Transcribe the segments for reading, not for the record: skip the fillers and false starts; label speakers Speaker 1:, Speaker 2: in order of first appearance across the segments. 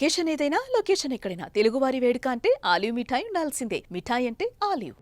Speaker 1: Occasion ఏదైనా location ఎక్కడైనా తెలుగువారి వేడుక అంటే ఆలివ్ మిఠాయి ఉండాల్సిందే. మిఠాయి అంటే ఆలివ్.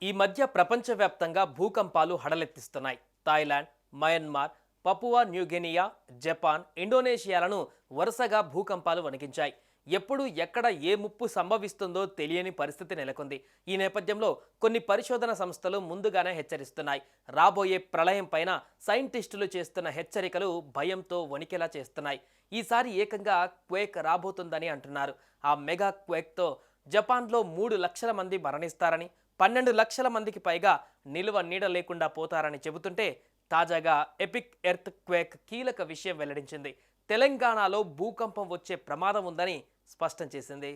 Speaker 2: ఈ మధ్య ప్రపంచవ్యాప్తంగా భూకంపాలు హడలెత్తిస్తున్నాయి. Thailand, Myanmar, Papua New Guinea, Japan, ఇండోనేషియాలను వరుసగా భూకంపాలు వణికించాయి. ఎప్పుడు ఎక్కడ ఏ ముప్పు సంభవిస్తుందో తెలియని పరిస్థితి నెలకొంది. ఈ నేపథ్యంలో కొన్ని పరిశోధన సంస్థలు ముందుగానే హెచ్చరిస్తున్నాయి. రాబోయే ప్రళయం పైన సైంటిస్టులు చేస్తున్న హెచ్చరికలు భయంతో వణికేలా చేస్తున్నాయి. ఈసారి ఏకంగా క్వేక్ రాబోతుందని అంటున్నారు. ఆ మెగా క్వేక్తో జపాన్లో 3 లక్షల మంది మరణిస్తారని, 12 లక్షల మందికి పైగా నిలువ నీడ లేకుండా పోతారని చెబుతుంటే, తాజాగా ఎపిక్ ఎర్త్ క్వేక్ కీలక విషయం వెల్లడించింది. తెలంగాణలో భూకంపం వచ్చే ప్రమాదం ఉందని స్పష్టం చేసింది.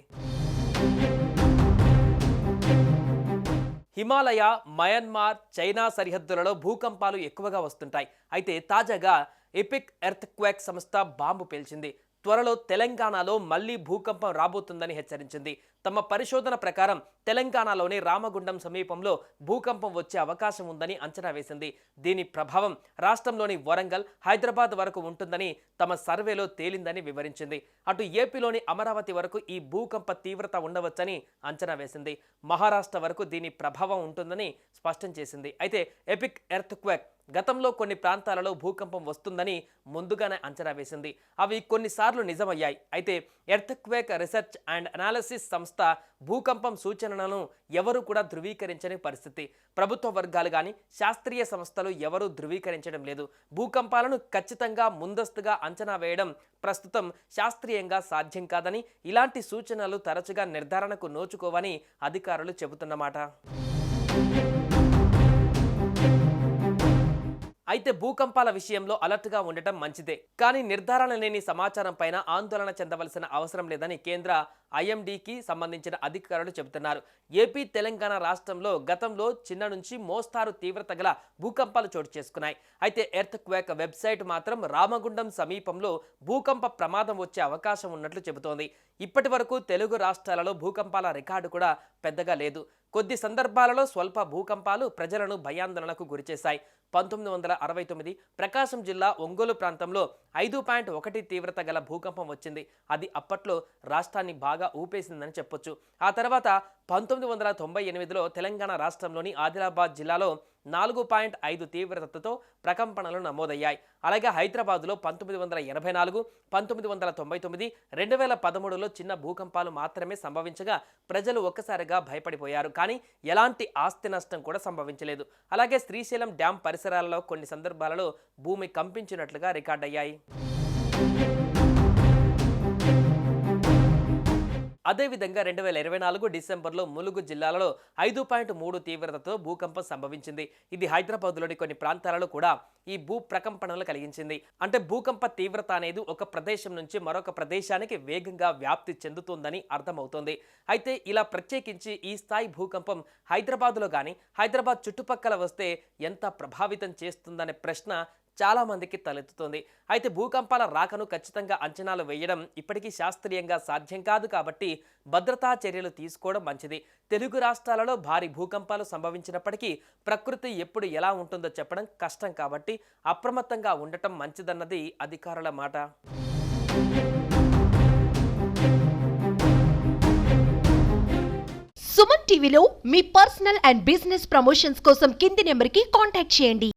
Speaker 2: హిమాలయ, మయన్మార్, చైనా సరిహద్దులలో భూకంపాలు ఎక్కువగా వస్తుంటాయి. అయితే తాజాగా ఎపిక్ ఎర్త్ క్వేక్ సంస్థ బాంబు పేల్చింది. త్వరలో తెలంగాణలో మళ్లీ భూకంపం రాబోతుందని హెచ్చరించింది. తమ పరిశోధన ప్రకారం తెలంగాణలోని రామగుండం సమీపంలో భూకంపం వచ్చే అవకాశం ఉందని అంచనా వేసింది. దీని ప్రభావం రాష్ట్రంలోని వరంగల్, హైదరాబాద్ వరకు ఉంటుందని తమ సర్వేలో తేలిందని వివరించింది. అటు ఏపీలోని అమరావతి వరకు ఈ భూకంప తీవ్రత ఉండవచ్చని అంచనా వేసింది. మహారాష్ట్ర వరకు దీని ప్రభావం ఉంటుందని స్పష్టం చేసింది. అయితే ఎపిక్ ఎర్త్ క్వేక్ గతంలో కొన్ని ప్రాంతాలలో భూకంపం వస్తుందని ముందుగానే అంచనా వేసింది. అవి కొన్నిసార్లు నిజమయ్యాయి. అయితే earth quake research and analysis సంస్థ భూకంపం సూచనలను ఎవరూ కూడా ధృవీకరించని పరిస్థితి. ప్రభుత్వ వర్గాలు కానీ శాస్త్రీయ సంస్థలు ఎవరూ ధృవీకరించడం లేదు. భూకంపాలను ఖచ్చితంగా ముందస్తుగా అంచనా వేయడం ప్రస్తుతం శాస్త్రీయంగా సాధ్యం కాదని, ఇలాంటి సూచనలు తరచుగా నిర్ధారణకు నోచుకోవని అధికారులు చెబుతున్నమాట. అయితే భూకంపాల విషయంలో అలర్ట్గా ఉండటం మంచిదే. కానీ నిర్ధారణ లేని సమాచారం పైన ఆందోళన చెందవలసిన అవసరం లేదని కేంద్ర ఐఎండీకి సంబంధించిన అధికారులు చెబుతున్నారు. ఏపీ, తెలంగాణ రాష్ట్రంలో గతంలో చిన్న నుంచి మోస్తారు తీవ్రత గల భూకంపాలు చోటు చేసుకున్నాయి. అయితే ఎర్త్ క్వేక్ వెబ్సైట్ మాత్రం రామగుండం సమీపంలో భూకంప ప్రమాదం వచ్చే అవకాశం ఉన్నట్లు చెబుతోంది. ఇప్పటి వరకు తెలుగు రాష్ట్రాలలో భూకంపాల రికార్డు కూడా పెద్దగా లేదు. కొద్ది సందర్భాలలో స్వల్ప భూకంపాలు ప్రజలను భయాందోళనకు గురిచేశాయి. 1969 ప్రకాశం జిల్లా ఒంగోలు ప్రాంతంలో 5.1 తీవ్రత గల భూకంపం వచ్చింది. అది అప్పట్లో రాష్ట్రాన్ని బాగా ఊపేసిందని చెప్పొచ్చు. ఆ తర్వాత 1998లో తెలంగాణ రాష్ట్రంలోని ఆదిలాబాద్ జిల్లాలో 4.5 తీవ్రతతో ప్రకంపనలు నమోదయ్యాయి. అలాగే హైదరాబాద్లో 1984, 1999, 2013లో చిన్న భూకంపాలు మాత్రమే సంభవించగా ప్రజలు ఒక్కసారిగా భయపడిపోయారు. కానీ ఎలాంటి ఆస్తి నష్టం కూడా సంభవించలేదు. అలాగే శ్రీశైలం డ్యాం పరిసరాలలో కొన్ని సందర్భాలలో భూమి కంపించినట్లుగా రికార్డయ్యాయి. అదేవిధంగా 2024 డిసెంబర్లో ములుగు జిల్లాలో 5.3 తీవ్రతతో భూకంపం సంభవించింది. ఇది హైదరాబాద్లోని కొన్ని ప్రాంతాలలో కూడా ఈ భూ ప్రకంపనలు కలిగించింది. అంటే భూకంప తీవ్రత అనేది ఒక ప్రదేశం నుంచి మరొక ప్రదేశానికి వేగంగా వ్యాప్తి చెందుతుందని అర్థమవుతోంది. అయితే ఇలా ప్రత్యేకించి ఈ స్థాయి భూకంపం హైదరాబాద్లో కానీ హైదరాబాద్ చుట్టుపక్కల వస్తే ఎంత ప్రభావితం చేస్తుందనే ప్రశ్న చాలా మందికి తలెత్తుతోంది. అయితే భూకంపాల రాకను ఖచ్చితంగా అంచనాలు వేయడం ఇప్పటికీ శాస్త్రీయంగా సాధ్యం కాదు. కాబట్టి భద్రతా చర్యలు తీసుకోవడం మంచిది. తెలుగు రాష్ట్రాలలో భారీ భూకంపాలు సంభవించినప్పటికీ ప్రకృతి ఎప్పుడు ఎలా ఉంటుందో చెప్పడం కష్టం. కాబట్టి అప్రమత్తంగా ఉండటం మంచిదన్నది అధికారుల మాట.
Speaker 3: సుమన్ టీవీలో మీ పర్సనల్ అండ్ బిజినెస్ ప్రమోషన్స్ కోసం కింది నెంబర్కి కాంటాక్ట్ చేయండి.